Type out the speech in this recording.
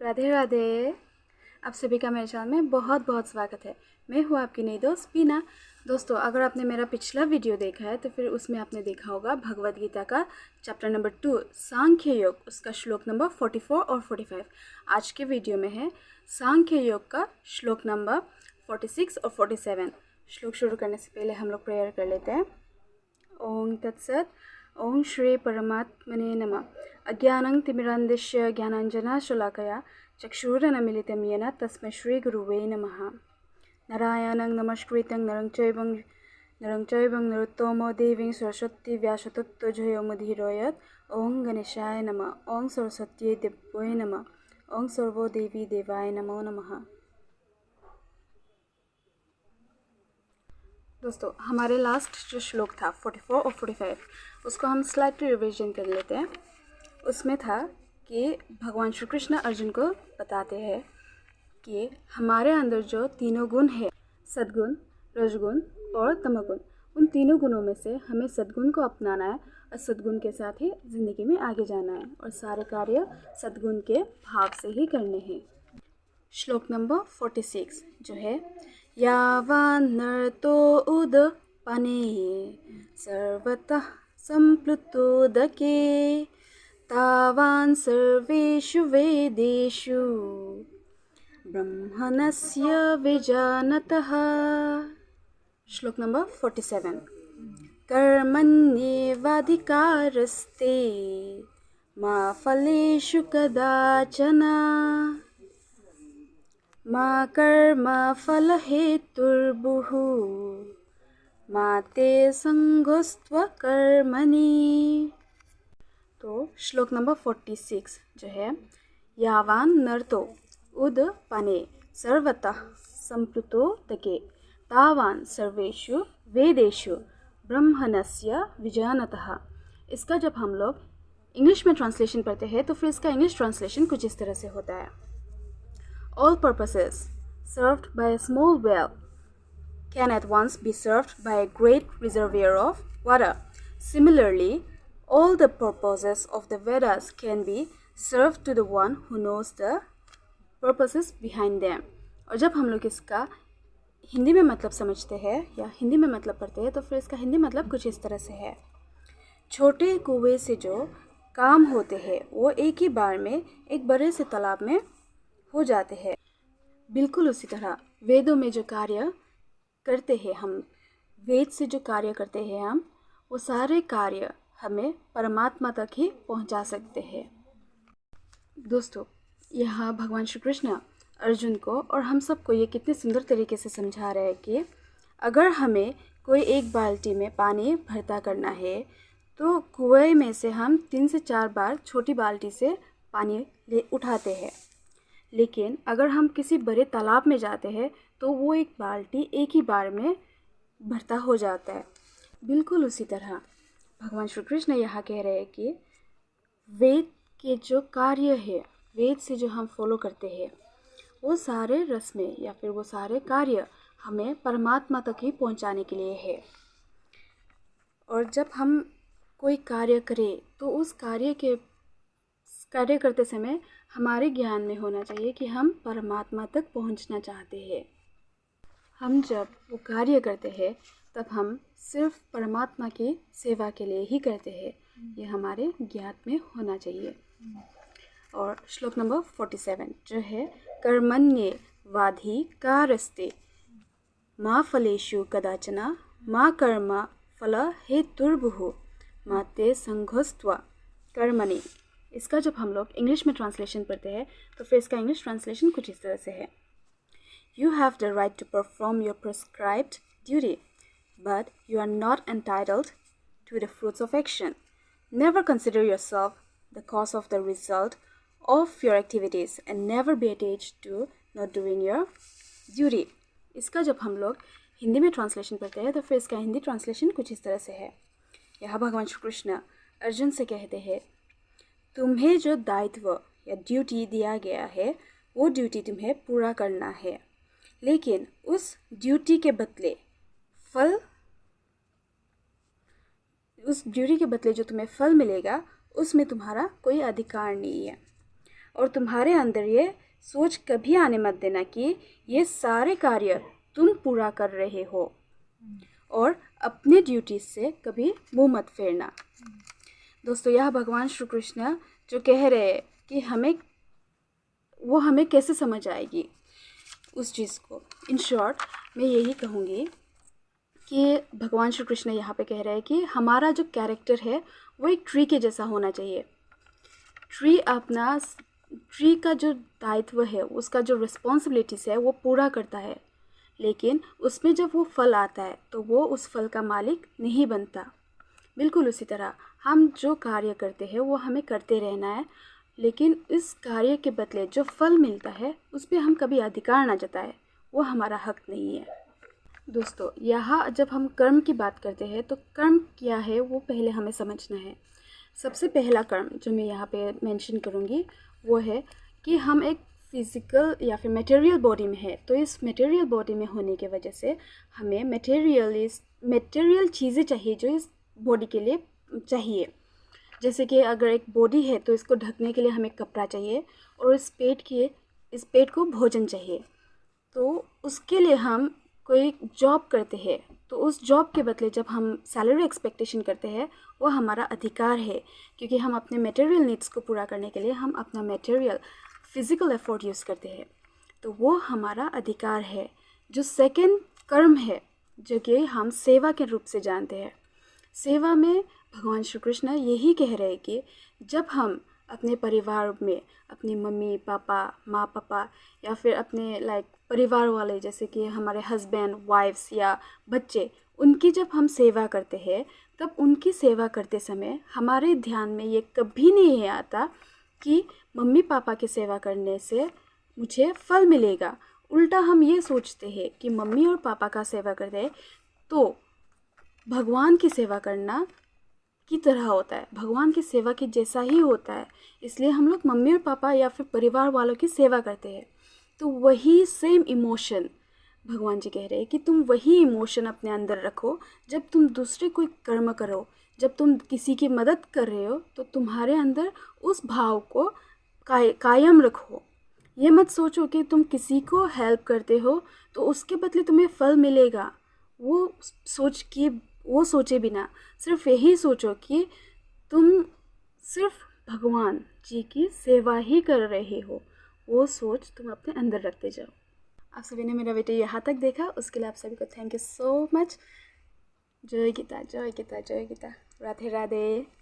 राधे राधे। आप सभी का मेरे चैनल में बहुत बहुत स्वागत है। मैं हूँ आपकी नई दोस्त बीना। दोस्तों, अगर आपने मेरा पिछला वीडियो देखा है तो फिर उसमें आपने देखा होगा भगवद गीता का चैप्टर नंबर 2 सांख्य योग, उसका श्लोक नंबर 44 और 45। आज के वीडियो में है सांख्य योग का श्लोक नंबर 46 और 47। श्लोक शुरू करने से पहले हम लोग प्रेयर कर लेते हैं। ओम तत्सत। ओम श्री परमात्मने नमः। अज्ञानं तिमिरान्धस्य ज्ञानाञ्जनशलाकया चक्षुरुन्मीलितं येन तस्मै श्रीगुरुवे नमः। नारायणं नमस्कृतं नरं चैव नरोत्तमो देवीं सरस्वती व्यासं ततो जयमुदीरयेत्। ओम गणेशाय नमः। ओम सरस्वती देव्यै नमः। ओम सर्वो देवी देवाय नमो नमः। दोस्तों, हमारे लास्ट जो श्लोक था 44 और 45, उसको हम स्लाइटली रिविजन कर लेते हैं। उसमें था कि भगवान श्री कृष्ण अर्जुन को बताते हैं कि हमारे अंदर जो तीनों गुण है, सद्गुण, रजगुण और तमगुण, उन तीनों गुणों में से हमें सद्गुण को अपनाना है और सद्गुण के साथ ही ज़िंदगी में आगे जाना है और सारे कार्य सद्गुण के भाव से ही करने हैं। श्लोक नंबर 46 जो है, यावान् नरतो उदपाने सर्वतः सम्प्लुतोदके तावान् सर्वेषु वेदेषु ब्रह्मणस्य विजानतः। श्लोक नंबर 47, कर्मण्येवाधिकारस्ते मा फलेषु कदाचन मा कर्मफलहेतुर्भुः मा ते संगोऽस्त्वकर्मणि। तो श्लोक नंबर 46 जो है, यावान् नरतो उदपाने सर्वतः सम्प्लुतोदके तावान् सर्वेषु वेदेषु ब्रह्मणस्य विजानतः। इसका जब हम लोग इंग्लिश में ट्रांसलेशन पढ़ते हैं तो फिर इसका इंग्लिश ट्रांसलेशन कुछ इस तरह से होता है। All purposes served by a small well can at once be served by a great reservoir of water. Similarly, all the purposes of the Vedas can be served to the one who knows the purposes behind them. और जब हम लोग इसका हिंदी में मतलब समझते हैं या हिंदी में मतलब पढ़ते हैं तो फिर इसका हिंदी मतलब कुछ इस तरह से है। छोटे कुएं से जो काम होते हैं वो एक ही बार में एक बड़े से तालाब में हो जाते हैं। बिल्कुल उसी तरह वेदों में जो कार्य करते हैं हम, वेद से जो कार्य करते हैं हम, वो सारे कार्य हमें परमात्मा तक ही पहुंचा सकते हैं। दोस्तों, यहाँ भगवान श्री कृष्ण अर्जुन को और हम सबको ये कितने सुंदर तरीके से समझा रहे हैं कि अगर हमें कोई एक बाल्टी में पानी भरता करना है तो कुएं में से हम 3 से 4 बार छोटी बाल्टी से पानी ले उठाते हैं, लेकिन अगर हम किसी बड़े तालाब में जाते हैं तो वो एक बाल्टी एक ही बार में भरता हो जाता है। बिल्कुल उसी तरह भगवान श्री कृष्ण यहाँ कह रहे हैं कि वेद के जो कार्य है, वेद से जो हम फॉलो करते हैं, वो सारे रस्में या फिर वो सारे कार्य हमें परमात्मा तक ही पहुँचाने के लिए है। और जब हम कोई कार्य करें तो उस कार्य करते समय हमारे ज्ञान में होना चाहिए कि हम परमात्मा तक पहुंचना चाहते हैं। हम जब वो कार्य करते हैं तब हम सिर्फ परमात्मा की सेवा के लिए ही करते हैं, ये हमारे ज्ञान में होना चाहिए। और श्लोक नंबर 47 जो है, कर्मण्येवाधिकारस्ते मा फलेषु कदाचन मा कर्म फल हेतुर्भुः मा ते संगोऽस्त्वकर्मणि। इसका जब हम लोग इंग्लिश में ट्रांसलेशन पढ़ते हैं तो फिर इसका इंग्लिश ट्रांसलेशन कुछ इस तरह से है। You have the right to perform your prescribed duty, but you are not entitled to the fruits of action. Never consider yourself the cause of the result of your activities and never be attached to not doing your duty. इसका जब हम लोग हिंदी में translation पढ़ते हैं तो फिर इसका हिंदी ट्रांसलेशन कुछ इस तरह से है। यहाँ भगवान श्री कृष्ण अर्जुन से कहते हैं, तुम्हें जो दायित्व या ड्यूटी दिया गया है वो ड्यूटी तुम्हें पूरा करना है, लेकिन उस ड्यूटी के बदले जो तुम्हें फल मिलेगा उसमें तुम्हारा कोई अधिकार नहीं है। और तुम्हारे अंदर ये सोच कभी आने मत देना कि ये सारे कार्य तुम पूरा कर रहे हो, और अपने ड्यूटी से कभी मुंह मत फेरना। दोस्तों, यह भगवान श्री कृष्ण जो कह रहे हैं कि हमें कैसे समझ आएगी उस चीज़ को। इन शॉर्ट मैं यही कहूँगी कि भगवान श्री कृष्ण यहाँ पे कह रहे हैं कि हमारा जो कैरेक्टर है वो एक ट्री के जैसा होना चाहिए। ट्री का जो दायित्व है, उसका जो रिस्पॉन्सिबिलिटीज़ है वो पूरा करता है, लेकिन उसमें जब वो फल आता है तो वो उस फल का मालिक नहीं बनता। बिल्कुल उसी तरह हम जो कार्य करते हैं वो हमें करते रहना है, लेकिन इस कार्य के बदले जो फल मिलता है उस पर हम कभी अधिकार ना जताए, वो हमारा हक नहीं है। दोस्तों, यहाँ जब हम कर्म की बात करते हैं तो कर्म क्या है वो पहले हमें समझना है। सबसे पहला कर्म जो मैं यहाँ पे मेंशन करूँगी वो है कि हम एक फिज़िकल या फिर मटेरियल बॉडी में है, तो इस मटेरियल बॉडी में होने की वजह से हमें मटेरियल चीज़ें चाहिए जो इस बॉडी के लिए चाहिए। जैसे कि अगर एक बॉडी है तो इसको ढकने के लिए हमें कपड़ा चाहिए, और इस पेट को भोजन चाहिए। तो उसके लिए हम कोई जॉब करते हैं, तो उस जॉब के बदले जब हम सैलरी एक्सपेक्टेशन करते हैं वो हमारा अधिकार है, क्योंकि हम अपने मटेरियल नीड्स को पूरा करने के लिए हम अपना मटेरियल फिज़िकल एफर्ट यूज़ करते हैं, तो वो हमारा अधिकार है। जो सेकंड कर्म है जो कि हम सेवा के रूप से जानते हैं, सेवा में भगवान श्री कृष्ण यही कह रहे हैं कि जब हम अपने परिवार में अपनी मम्मी पापा, माँ पापा या फिर अपने परिवार वाले जैसे कि हमारे हस्बैंड वाइफ्स या बच्चे, उनकी जब हम सेवा करते हैं तब उनकी सेवा करते समय हमारे ध्यान में ये कभी नहीं आता कि मम्मी पापा की सेवा करने से मुझे फल मिलेगा। उल्टा हम ये सोचते हैं कि मम्मी और पापा का सेवा करते हैं तो भगवान की सेवा करना की तरह होता है, भगवान की सेवा के जैसा ही होता है, इसलिए हम लोग मम्मी और पापा या फिर परिवार वालों की सेवा करते हैं। तो वही सेम इमोशन भगवान जी कह रहे हैं कि तुम वही इमोशन अपने अंदर रखो जब तुम दूसरे कोई कर्म करो, जब तुम किसी की मदद कर रहे हो तो तुम्हारे अंदर उस भाव को कायम रखो। ये मत सोचो कि तुम किसी को हेल्प करते हो तो उसके बदले तुम्हें फल मिलेगा, वो सोचे बिना सिर्फ यही सोचो कि तुम सिर्फ भगवान जी की सेवा ही कर रहे हो, वो सोच तुम अपने अंदर रखते जाओ। आप सभी ने मेरा वीडियो यहाँ तक देखा, उसके लिए आप सभी को थैंक यू सो मच। जय गीता, जय गीता, जय गीता। राधे राधे।